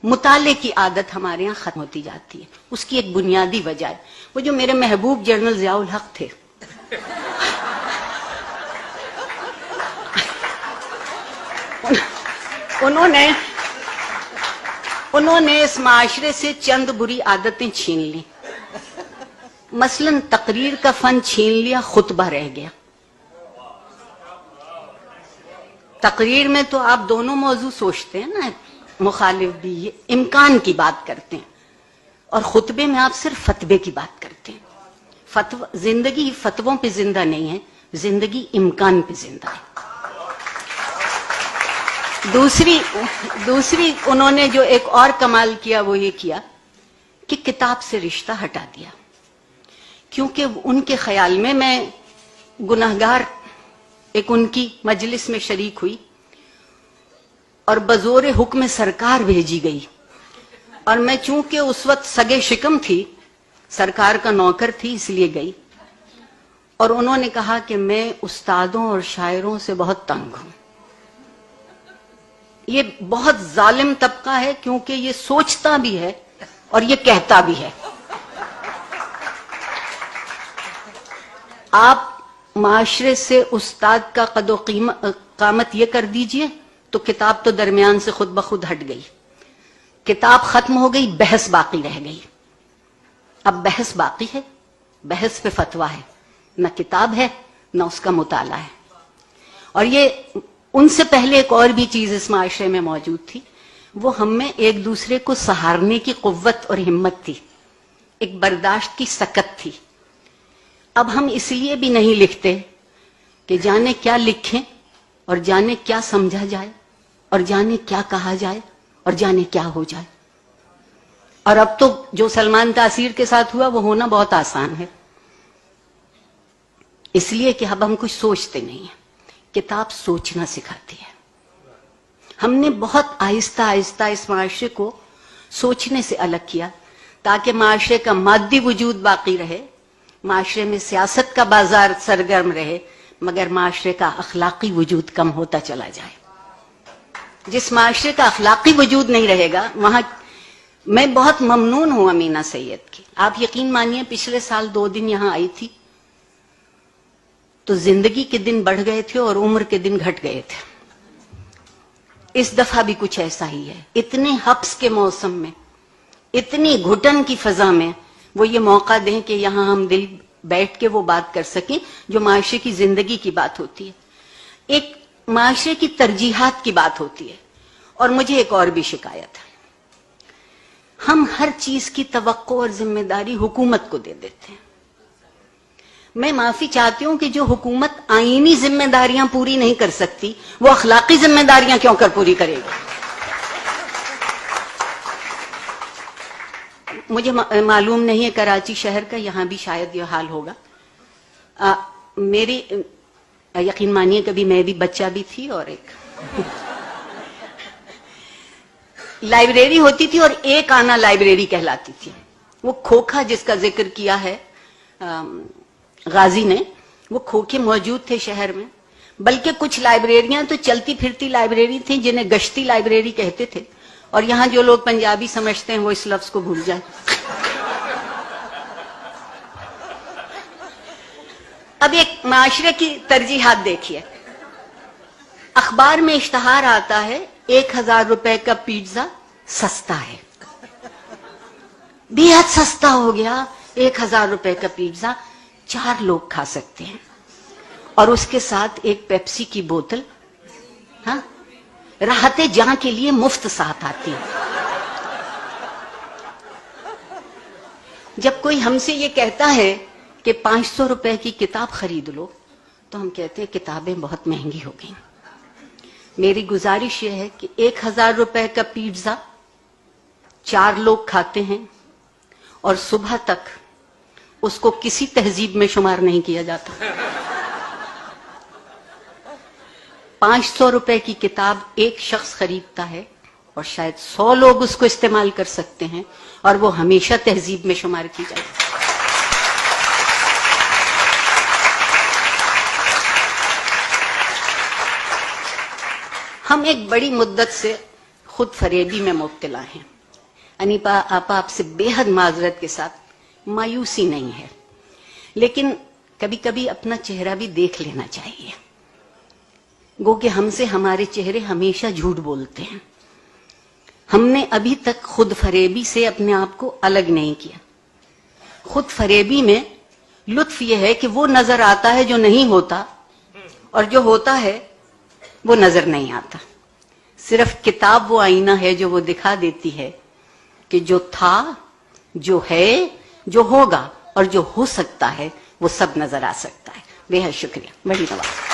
مطالعے کی عادت ہمارے یہاں ختم ہوتی جاتی ہے. اس کی ایک بنیادی وجہ ہے وہ جو میرے محبوب جنرل ضیاء الحق تھے. انہوں نے اس معاشرے سے چند بری عادتیں چھین لی. مثلا تقریر کا فن چھین لیا، خطبہ رہ گیا. تقریر میں تو آپ دونوں موضوع سوچتے ہیں نا، مخالف بھی، یہ امکان کی بات کرتے ہیں، اور خطبے میں آپ صرف فتوے کی بات کرتے ہیں. زندگی فتووں پہ زندہ نہیں ہے، زندگی امکان پہ زندہ ہے. دوسری انہوں نے جو ایک اور کمال کیا وہ یہ کیا کہ کتاب سے رشتہ ہٹا دیا. کیونکہ ان کے خیال میں گناہگار ایک ان کی مجلس میں شریک ہوئی اور بزور حکم سرکار بھیجی گئی، اور میں چونکہ اس وقت سگے شکم تھی، سرکار کا نوکر تھی، اس لیے گئی. اور انہوں نے کہا کہ میں استادوں اور شاعروں سے بہت تنگ ہوں. یہ بہت ظالم طبقہ ہے کیونکہ یہ سوچتا بھی ہے اور یہ کہتا بھی ہے. آپ معاشرے سے استاد کا قد و قامت یہ کر دیجئے تو کتاب تو درمیان سے خود بخود ہٹ گئی. کتاب ختم ہو گئی، بحث باقی رہ گئی. اب بحث باقی ہے، بحث پہ فتویٰ ہے، نہ کتاب ہے نہ اس کا مطالعہ ہے. اور یہ ان سے پہلے ایک اور بھی چیز اس معاشرے میں موجود تھی، وہ ہم میں ایک دوسرے کو سہارنے کی قوت اور ہمت تھی، ایک برداشت کی سکت تھی. اب ہم اس لیے بھی نہیں لکھتے کہ جانے کیا لکھیں اور جانے کیا سمجھا جائے اور جانے کیا کہا جائے اور جانے کیا ہو جائے. اور اب تو جو سلمان تاثیر کے ساتھ ہوا وہ ہونا بہت آسان ہے، اس لیے کہ اب ہم کچھ سوچتے نہیں ہیں. کتاب سوچنا سکھاتی ہے. ہم نے بہت آہستہ آہستہ اس معاشرے کو سوچنے سے الگ کیا تاکہ معاشرے کا مادی وجود باقی رہے، معاشرے میں سیاست کا بازار سرگرم رہے، مگر معاشرے کا اخلاقی وجود کم ہوتا چلا جائے. جس معاشرے کا اخلاقی وجود نہیں رہے گا وہاں میں بہت ممنون ہوں امینا سید کی. آپ یقین مانیے پچھلے سال 2 دن یہاں آئی تھی تو زندگی کے دن بڑھ گئے تھے اور عمر کے دن گھٹ گئے تھے. اس دفعہ بھی کچھ ایسا ہی ہے. اتنے حبس کے موسم میں، اتنی گھٹن کی فضا میں وہ یہ موقع دیں کہ یہاں ہم دل بیٹھ کے وہ بات کر سکیں جو معاشرے کی زندگی کی بات ہوتی ہے، ایک معاشرے کی ترجیحات کی بات ہوتی ہے. اور مجھے ایک اور بھی شکایت ہے، ہم ہر چیز کی توقع اور ذمہ داری حکومت کو دے دیتے ہیں. میں معافی چاہتی ہوں کہ جو حکومت آئینی ذمہ داریاں پوری نہیں کر سکتی وہ اخلاقی ذمہ داریاں کیوں کر پوری کرے گی. مجھے معلوم نہیں ہے کراچی شہر کا، یہاں بھی شاید یہ حال ہوگا. میری یقین مانیے کبھی میں بھی بچہ بھی تھی اور ایک لائبریری ہوتی تھی اور ایک آنا لائبریری کہلاتی تھی. وہ کھوکھا جس کا ذکر کیا ہے غازی نے، وہ کھوکھے موجود تھے شہر میں، بلکہ کچھ لائبریریاں تو چلتی پھرتی لائبریری تھیں جنہیں گشتی لائبریری کہتے تھے. اور یہاں جو لوگ پنجابی سمجھتے ہیں وہ اس لفظ کو بھول جائیں. اب ایک معاشرے کی ترجیحات دیکھیے. اخبار میں اشتہار آتا ہے 1000 روپے کا پیزا سستا ہے، بے حد سستا ہو گیا. 1000 روپے کا پیزا 4 لوگ کھا سکتے ہیں، اور اس کے ساتھ ایک پیپسی کی بوتل راحت جاں کے لیے مفت ساتھ آتی ہے. جب کوئی ہم سے یہ کہتا ہے کہ 500 روپے کی کتاب خرید لو تو ہم کہتے ہیں کتابیں بہت مہنگی ہو گئیں. میری گزارش یہ ہے کہ 1000 روپے کا پیزا 4 لوگ کھاتے ہیں اور صبح تک اس کو کسی تہذیب میں شمار نہیں کیا جاتا. 500 روپے کی کتاب ایک شخص خریدتا ہے اور شاید 100 لوگ اس کو استعمال کر سکتے ہیں اور وہ ہمیشہ تہذیب میں شمار کی جائے. ہم ایک بڑی مدت سے خود فریبی میں مبتلا ہیں۔ انیپا آپا آپ سے بے حد معذرت کے ساتھ مایوسی نہیں ہے، لیکن کبھی کبھی اپنا چہرہ بھی دیکھ لینا چاہیے۔ گو کہ ہم سے ہمارے چہرے ہمیشہ جھوٹ بولتے ہیں۔ ہم نے ابھی تک خود فریبی سے اپنے آپ کو الگ نہیں کیا۔ خود فریبی میں لطف یہ ہے کہ وہ نظر آتا ہے جو نہیں ہوتا، اور جو ہوتا ہے وہ نظر نہیں آتا۔ صرف کتاب وہ آئینہ ہے جو وہ دکھا دیتی ہے کہ جو تھا، جو ہے، جو ہوگا اور جو ہو سکتا ہے وہ سب نظر آ سکتا ہے۔ بے حد شکریہ، بڑی نواز۔